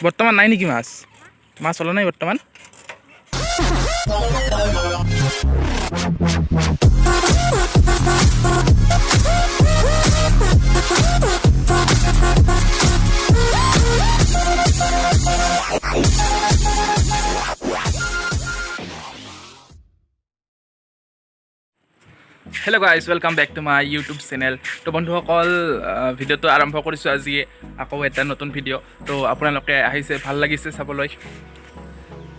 বৰ্তমান নাই নেকি মাছ? মাছ ওলোৱা নাই বৰ্তমান? Hello' guys, welcome back to my YouTube channel. তো বন্ধুসকল, ভিডিঅ'টো আৰম্ভ কৰিছোঁ আজি আকৌ এটা নতুন ভিডিঅ'। তো আপোনালোকে আহিছে, ভাল লাগিছে চাবলৈ।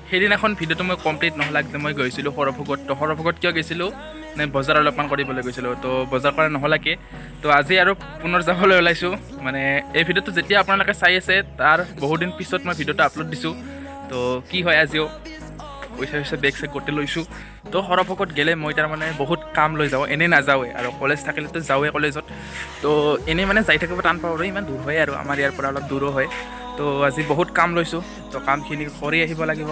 সেইদিনাখন ভিডিঅ'টো মই কমপ্লিট নহ'লাক যে মই গৈছিলোঁ সৰভোগত। তো সৰভোগত কিয় গৈছিলোঁ? নে বজাৰ অলপমান কৰিবলৈ গৈছিলোঁ। তো বজাৰ কৰা নহ'লাকে। তো আজি আৰু পুনৰ যাবলৈ ওলাইছোঁ। মানে এই ভিডিঅ'টো যেতিয়া আপোনালোকে চাই আছে তাৰ বহুদিন পিছত মই ভিডিঅ'টো আপলোড দিছোঁ। তো কি হয় আজিও পইচা বেগ চেগ গোটেই লৈছোঁ। তো সৰভোগত গ'লে মই তাৰমানে বহুত কাম লৈ যাওঁ, এনেই নাযাওঁৱে। আৰু কলেজ থাকিলেতো যাওঁৱে কলেজত। তো এনেই মানে যাই থাকিব টান পাওঁ আৰু ইমান দূৰ হয় আৰু আমাৰ ইয়াৰ পৰা অলপ দূৰো হয়। তো আজি বহুত কাম লৈছোঁ, তো কামখিনি কৰি আহিব লাগিব।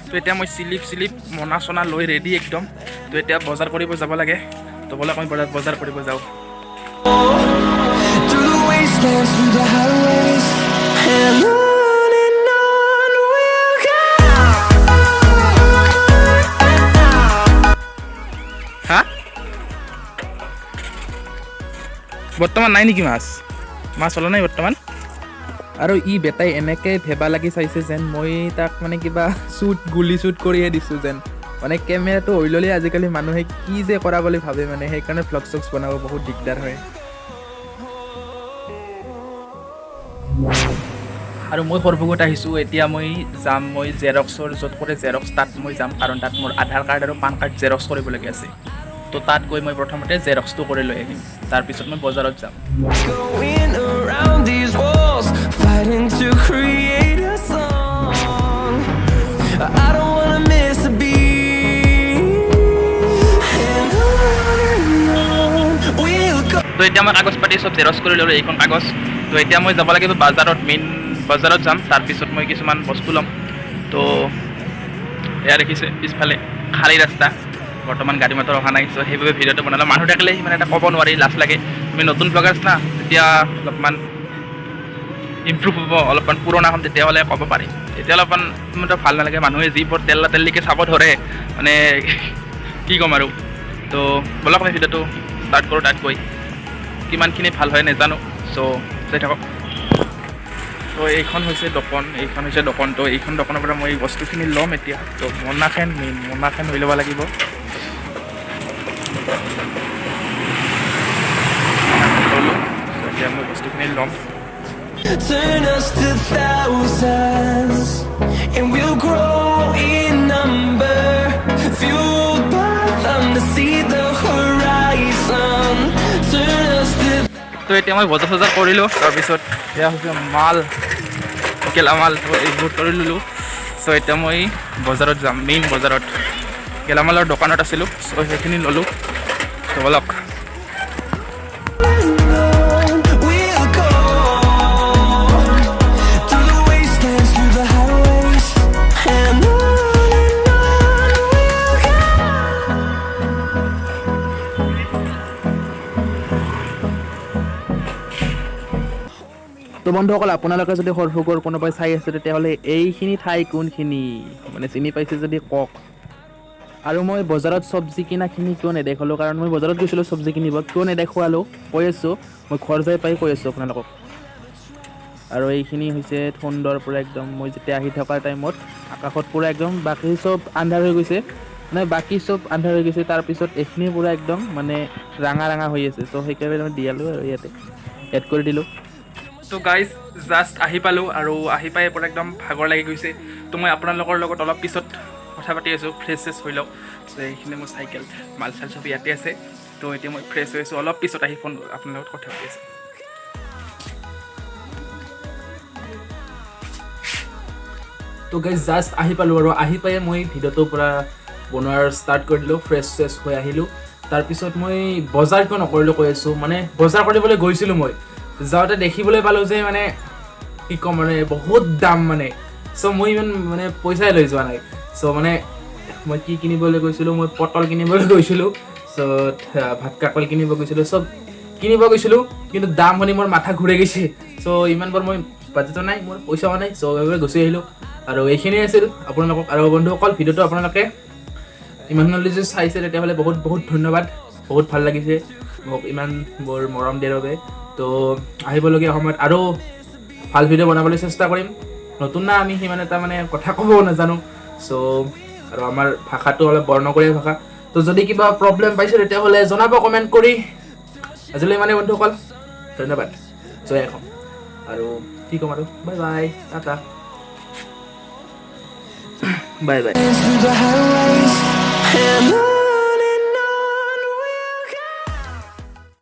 তো এতিয়া মই চিলিপ মনা চনা লৈ ৰেডি একদম। তো এতিয়া বজাৰ কৰিব যাব লাগে। তো ব'লক মই বজাৰ কৰিব যাওঁ। হা? বৰ্তমান নাই নেকি মাছ? মাছ ওলোৱা নাই বৰ্তমান? আৰু ই বেটাই এনেকৈ ভেবা লাগি চাইছে যেন মই তাক মানে কিবা গুলি শ্বুট কৰিয়ে দিছোঁ যেন। মানে কেমেৰাটো হৈ ল'লে আজিকালি মানুহে কি যে কৰা বুলি ভাবে, মানে সেইকাৰণে ভ্লগ চগছ বনাব বহুত দিগদাৰ হয়। আৰু মই সৰভোগত আহিছোঁ। এতিয়া মই যাম, মই জেৰক্সৰ য'ত কৰে জেৰক্স তাত মই যাম, কাৰণ তাত মোৰ আধাৰ কাৰ্ড আৰু পান কাৰ্ড জেৰক্স কৰিবলগীয়া আছে। তো তাত গৈ মই প্ৰথমতে জেৰক্সটো কৰি লৈ আহিম, তাৰপিছত মই বজাৰত যাম। তো এতিয়া মই কাগজ পাতি চব জেৰক্স কৰি ল'লোঁ, এইখন কাগজ। তো এতিয়া মই যাব লাগিব বাজাৰত, মেইন বজাৰত যাম। তাৰপিছত মই কিছুমান বস্তু ল'ম। তো এয়া দেখিছে পিছফালে খালী ৰাস্তা, বৰ্তমান গাড়ী মটৰ অহা নাই। চ' সেইবাবে ভিডিঅ'টো বনালোঁ। মানুহ থাকিলে সিমান এটা ক'ব নোৱাৰি, লাজ লাগে। তুমি নতুন ব্লগাৰ্ছ না, তেতিয়া অলপমান ইম্প্ৰুভ হ'ব। অলপমান পুৰণা হ'ম তেতিয়াহ'লে ক'ব পাৰিম। তেতিয়া অলপমান ইমানটো ভাল নালাগে, মানুহে যিবোৰ তেল্লিকৈ চাব ধৰে, মানে কি ক'ম আৰু। তো ব'লক আমি ভিডিঅ'টো ষ্টাৰ্ট কৰোঁ। তাত গৈ কিমানখিনি ভাল হয় নাজানো, চ' চাই থাকক। তো এইখন হৈছে দোকান। তো এইখন দোকানৰ পৰা মই বস্তুখিনি ল'ম এতিয়া। তো মোনাখন হৈ ল'ব লাগিব। এতিয়া মই বস্তুখিনি ল'ম। Turn us to thousands, and we'll grow in number, fueled by them to see the horizon. Turn us to. তো এতিয়া মই বজাৰ কৰিলোঁ, তাৰপিছত এয়া হৈছে গেলামাল। তো এইবোৰ কৰি ল'লোঁ। চ' এতিয়া মই বজাৰত যাম, মেইন বজাৰত। গেলামালৰ দোকানত আছিলোঁ, চ' সেইখিনি ল'লোঁ। তো ব'লক। তো বন্ধুসকল, আপোনালোকে যদি সৰভোগৰ কোনোবাই চাই আছে তেতিয়াহ'লে এইখিনি ঠাই কোনখিনি মানে চিনি পাইছে যদি কওক। আৰু মই বজাৰত চব্জি কিনাখিনি কিয় নেদেখালোঁ, কাৰণ মই বজাৰত গৈছিলোঁ চব্জি কিনিব, কিয় নেদেখুৱালোঁ কৈ আছোঁ। মই ঘৰ যাই পাই কৈ আছোঁ আপোনালোকক। আৰু এইখিনি হৈছে সুন্দৰ পূৰা একদম। মই যেতিয়া আহি থকাৰ টাইমত আকাশত পূৰা একদম বাকী চব আন্ধাৰ হৈ গৈছে, তাৰপিছত এইখিনি পূৰা একদম মানে ৰাঙা হৈ আছে। চ' সেইকাৰণে মই দিয়ালোঁ আৰু ইয়াতে এড কৰি দিলোঁ। তো গাইজ, জাষ্ট আহি পালোঁ, আৰু আহি পাই পূৰা একদম ভাগৰ লাগি গৈছে। তো মই আপোনালোকৰ লগত অলপ পিছত কথা পাতি আছোঁ, ফ্ৰেছ হৈ লওক। চ' এইখিনি মোৰ চাইকেল মাল চাল চব ইয়াতে আছে। তো এতিয়া মই ফ্ৰেছ হৈ আছোঁ, অলপ পিছত আহি ফোন আপোনাৰ লগত কথা পাতি আছোঁ। তো গাইজ, জাষ্ট আহি পালোঁ, আৰু আহি পাই মই ভিডিঅ'টো পূৰা বনোৱাৰ ষ্টাৰ্ট কৰি দিলোঁ। ফ্ৰেছ হৈ আহিলোঁ। তাৰপিছত মই বজাৰ কিয় নকৰিলোঁ কৈ আছোঁ। মানে বজাৰ কৰিবলৈ গৈছিলোঁ, মই যাওঁতে দেখিবলৈ পালোঁ যে মানে কি ক'ম, মানে বহুত দাম মানে। চ' মই ইমান মানে পইচাই লৈ যোৱা নাই। চ' মানে মই কি কিনিবলৈ গৈছিলোঁ, মই পটল কিনিবলৈ গৈছিলোঁ, চ' ভাত কাকল কিনিব গৈছিলোঁ, চব কিনিব গৈছিলোঁ। কিন্তু দাম শুনি মোৰ মাথা ঘূৰাই গৈছে। চ' ইমানবোৰ মই বাজেটো নাই মোৰ পইচাও নাই চ' সেইবাবে গুচি আহিলোঁ আৰু এইখিনিয়ে আছিল আপোনালোকক আৰু বন্ধুসকল ভিডিঅ'টো আপোনালোকে ইমানলৈ যদি চাইছে তেতিয়াহ'লে বহুত বহুত ধন্যবাদ বহুত ভাল লাগিছে মোক ইমান বৰ মৰম দিয়াৰ বাবে তো আহিবলগীয়া সময়ত আৰু ভাল ভিডিঅ' বনাবলৈ চেষ্টা কৰিম নতুন না আমি সিমান এটা মানে কথা ক'ব নাজানো চ' আৰু আমাৰ ভাষাটো অলপ বৰ্ণকৰীয়া ভাষা তো যদি কিবা প্ৰব্লেম পাইছে তেতিয়াহ'লে জনাব কমেণ্ট কৰি আজিলৈ মানে বন্ধুসকল ধন্যবাদ জয় অসম আৰু কি ক'ম আৰু bye bye tata bye bye through the highways and